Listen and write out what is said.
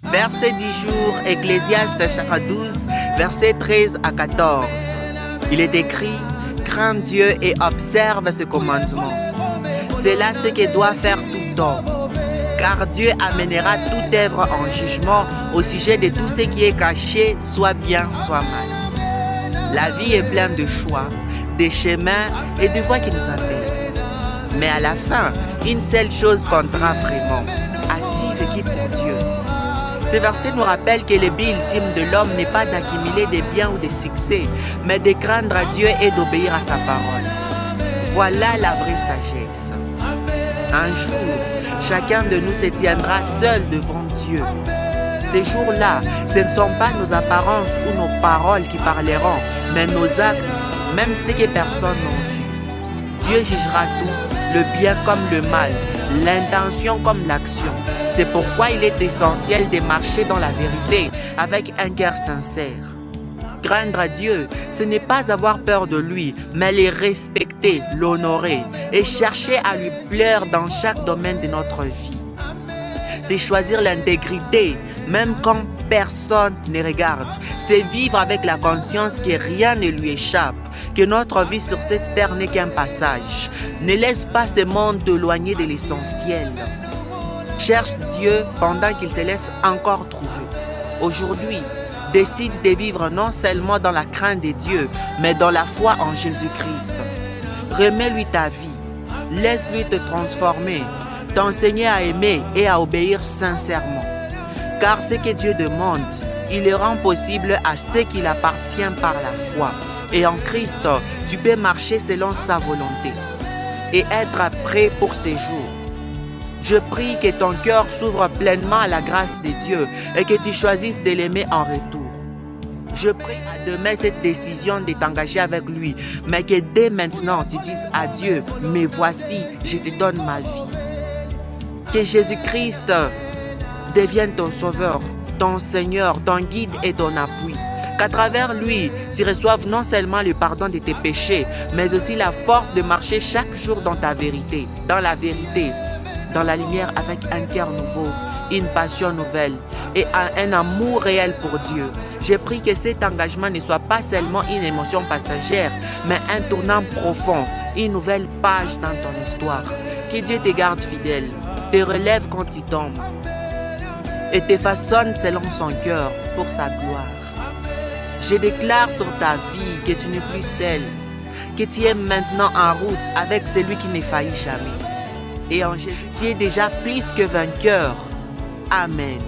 Verset du jour, Ecclésiaste chapitre 12, versets 13 à 14. Il est écrit, crains Dieu et observe ses commandements. C'est là ce que doit faire tout homme. Car Dieu amènera toute œuvre en jugement au sujet de tout ce qui est caché, soit bien, soit mal. La vie est pleine de choix, des chemins et de voies qui nous appellent. Mais à la fin, une seule chose comptera vraiment. Active et quitte pour Dieu. Ce verset nous rappelle que le but ultime de l'homme n'est pas d'accumuler des biens ou des succès, mais de craindre à Dieu et d'obéir à sa parole. Voilà la vraie sagesse. Un jour, chacun de nous se tiendra seul devant Dieu. Ces jours-là, ce ne sont pas nos apparences ou nos paroles qui parleront, mais nos actes, même ce que personne n'a vu. Dieu jugera tout, le bien comme le mal, l'intention comme l'action. C'est pourquoi il est essentiel de marcher dans la vérité avec un cœur sincère. Craindre à Dieu, ce n'est pas avoir peur de lui, mais le respecter, l'honorer et chercher à lui plaire dans chaque domaine de notre vie. C'est choisir l'intégrité, même quand personne ne regarde. C'est vivre avec la conscience que rien ne lui échappe, que notre vie sur cette terre n'est qu'un passage. Ne laisse pas ce monde t'éloigner de l'essentiel. Cherche Dieu pendant qu'il se laisse encore trouver. Aujourd'hui, décide de vivre non seulement dans la crainte de Dieu, mais dans la foi en Jésus-Christ. Remets-lui ta vie. Laisse-lui te transformer, t'enseigner à aimer et à obéir sincèrement. Car ce que Dieu demande, il le rend possible à ceux qui l'appartiennent par la foi. Et en Christ, tu peux marcher selon sa volonté et être prêt pour ces jours. Je prie que ton cœur s'ouvre pleinement à la grâce de Dieu et que tu choisisses de l'aimer en retour. Je prie à demain cette décision de t'engager avec lui, mais que dès maintenant tu dises à Dieu, mais voici, je te donne ma vie. Que Jésus-Christ devienne ton sauveur, ton Seigneur, ton guide et ton appui. Qu'à travers lui, tu reçoives non seulement le pardon de tes péchés, mais aussi la force de marcher chaque jour dans ta vérité, dans la vérité, dans la lumière avec un cœur nouveau, une passion nouvelle et un amour réel pour Dieu. Je prie que cet engagement ne soit pas seulement une émotion passagère, mais un tournant profond, une nouvelle page dans ton histoire. Que Dieu te garde fidèle, te relève quand tu tombes et te façonne selon son cœur pour sa gloire. Je déclare sur ta vie que tu n'es plus seul, que tu es maintenant en route avec celui qui ne faillit jamais. Et en Jésus, tu es déjà plus que vainqueur. Amen.